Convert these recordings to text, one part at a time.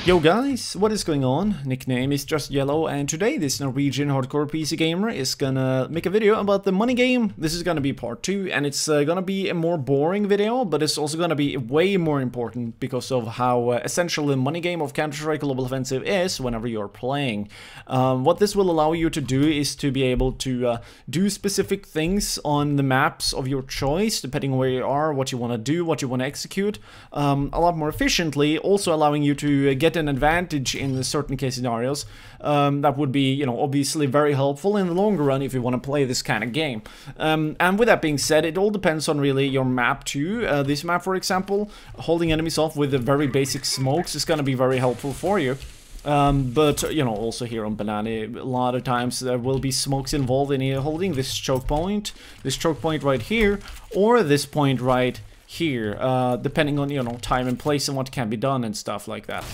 Yo guys, what is going on? Nickname is Just Yellow, and today this Norwegian hardcore PC gamer is gonna make a video about the money game. This is gonna be part 2, and it's gonna be a more boring video, but it's also gonna be way more important because of how essential the money game of Counter-Strike Global Offensive is whenever you're playing. What this will allow you to do is to be able to do specific things on the maps of your choice, depending on where you are, what you want to do, what you want to execute, a lot more efficiently, also allowing you to get an advantage in certain case scenarios. That would be, you know, obviously very helpful in the longer run if you want to play this kind of game. And with that being said, it all depends on really your map too. This map, for example, holding enemies off with the very basic smokes is going to be very helpful for you. But, you know, also here on Banana, a lot of times there will be smokes involved in holding this choke point right here, or this point right here, depending on, you know, time and place and what can be done and stuff like that.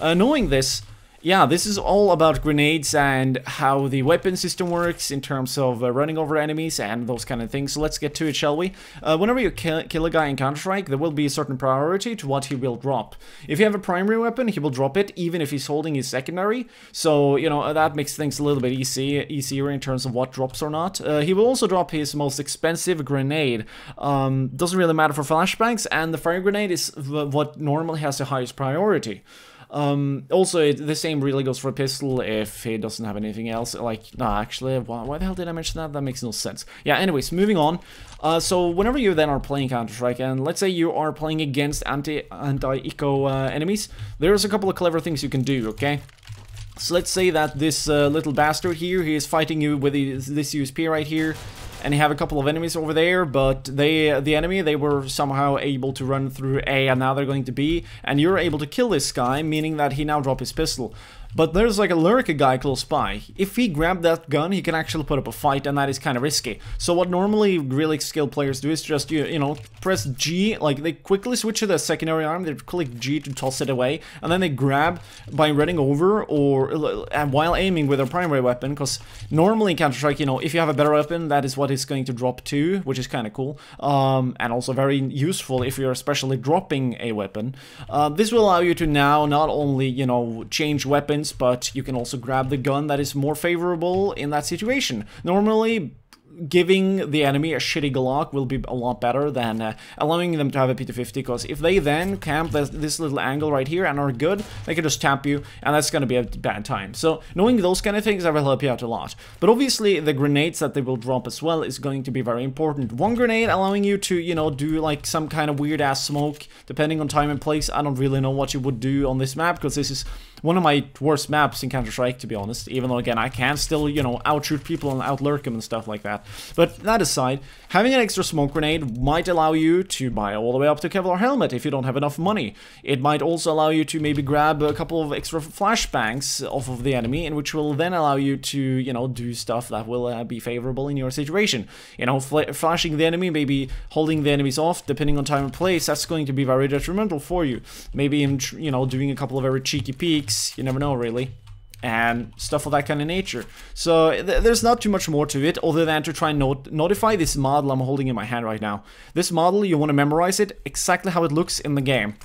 Knowing this, yeah, this is all about grenades and how the weapon system works in terms of running over enemies and those kind of things. So let's get to it, shall we? Whenever you kill a guy in Counter-Strike, there will be a certain priority to what he will drop. If you have a primary weapon, he will drop it even if he's holding his secondary. So, you know, that makes things a little bit easier in terms of what drops or not. He will also drop his most expensive grenade. Doesn't really matter for flashbangs, and the fire grenade is what normally has the highest priority. Also, the same really goes for a pistol if he doesn't have anything else. Like, no, actually, why the hell did I mention that? That makes no sense. Yeah, anyways, moving on. So whenever you then are playing Counter-Strike, and let's say you are playing against anti-eco enemies, there's a couple of clever things you can do, okay? So let's say that this little bastard here, he is fighting you with this USP right here, and you have a couple of enemies over there, but the enemy, they were somehow able to run through A, and now they're going to B, and you're able to kill this guy, meaning that he now dropped his pistol. But there's like a lurker guy close by. If he grabbed that gun, he can actually put up a fight, and that is kind of risky. So what normally really skilled players do is just, you know, press G, like they quickly switch to the secondary arm, they click G to toss it away, and then they grab by running over or and while aiming with their primary weapon, because normally in Counter-Strike, you know, if you have a better weapon, that is what it's going to drop to, which is kind of cool, and also very useful if you're especially dropping a weapon. This will allow you to now not only, you know, change weapons, but you can also grab the gun that is more favorable in that situation. Normally, giving the enemy a shitty Glock will be a lot better than allowing them to have a P250, because if they then camp this little angle right here and are good, they can just tap you, and that's going to be a bad time. So knowing those kind of things, that will help you out a lot. But obviously the grenades that they will drop as well is going to be very important. One grenade allowing you to, you know, do like some kind of weird ass smoke depending on time and place. I don't really know what you would do on this map, because this is one of my worst maps in Counter-Strike, to be honest, even though, again, I can still, you know, outshoot people and outlurk them and stuff like that. But that aside, having an extra smoke grenade might allow you to buy all the way up to Kevlar helmet if you don't have enough money. It might also allow you to maybe grab a couple of extra flashbangs off of the enemy, and which will then allow you to, you know, do stuff that will be favorable in your situation. You know, flashing the enemy, maybe holding the enemies off, depending on time and place, that's going to be very detrimental for you. Maybe, you know, doing a couple of very cheeky peeks, you never know, really, and stuff of that kind of nature. So there's not too much more to it other than to try and notify this model I'm holding in my hand right now. This model, you want to memorize it exactly how it looks in the game.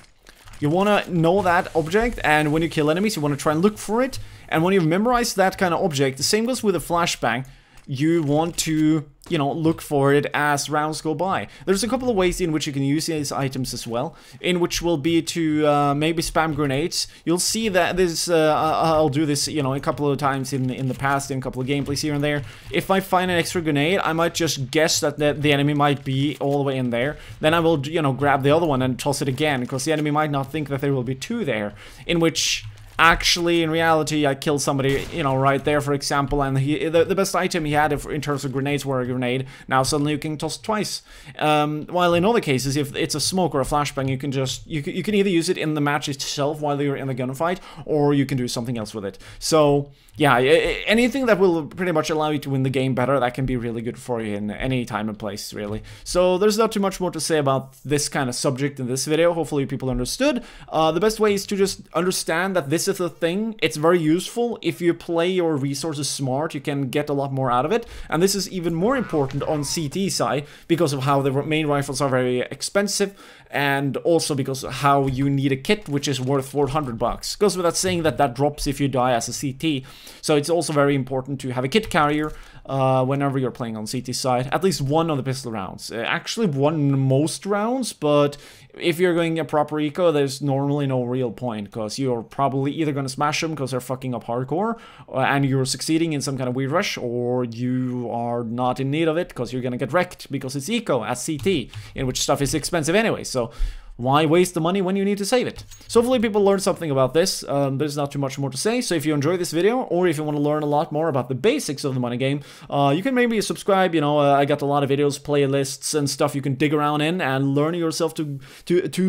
You want to know that object, and when you kill enemies, you want to try and look for it. And when you've memorized that kind of object, the same goes with a flashbang. You want to, you know, look for it as rounds go by. There's a couple of ways in which you can use these items as well, in which will be to maybe spam grenades. You'll see that this, I'll do this, you know, a couple of times in the past, in a couple of gameplays here and there. If I find an extra grenade, I might just guess that the enemy might be all the way in there. Then I will, you know, grab the other one and toss it again, because the enemy might not think that there will be two there, in which actually, in reality, I killed somebody, you know, right there, for example, and the best item he had in terms of grenades were a grenade. Now suddenly you can toss it twice. While in other cases, if it's a smoke or a flashbang, you can just, you can either use it in the match itself while you're in the gunfight, or you can do something else with it. So yeah, anything that will pretty much allow you to win the game better, that can be really good for you in any time and place, really. So there's not too much more to say about this kind of subject in this video. Hopefully people understood. The best way is to just understand that this is a thing. It's very useful. If you play your resources smart, you can get a lot more out of it. And this is even more important on CT side because of how the main rifles are very expensive, and also because of how you need a kit which is worth 400 bucks. Goes without saying that that drops if you die as a CT. So it's also very important to have a kit carrier whenever you're playing on CT side. At least one of the pistol rounds. Actually one most rounds, but if you're going a proper eco, there's normally no real point, because you're probably either going to smash them because they're fucking up hardcore, and you're succeeding in some kind of weird rush, or you are not in need of it because you're going to get wrecked because it's eco as CT, in which stuff is expensive anyway. So why waste the money when you need to save it? So hopefully people learned something about this. There's not too much more to say. So if you enjoyed this video, or if you want to learn a lot more about the basics of the money game, you can maybe subscribe. You know, I got a lot of videos, playlists, and stuff you can dig around in and learn yourself to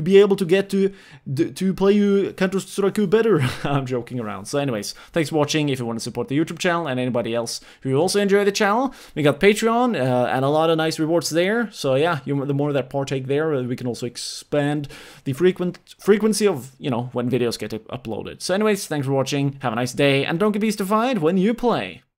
be able to get to play Counter-Strike better. I'm joking around. So anyways, thanks for watching. If you want to support the YouTube channel and anybody else who also enjoy the channel, we got Patreon and a lot of nice rewards there. So yeah, the more that partake there, we can also expand the frequency of, you know, when videos get uploaded. So anyways, thanks for watching, have a nice day, and don't get beastified when you play.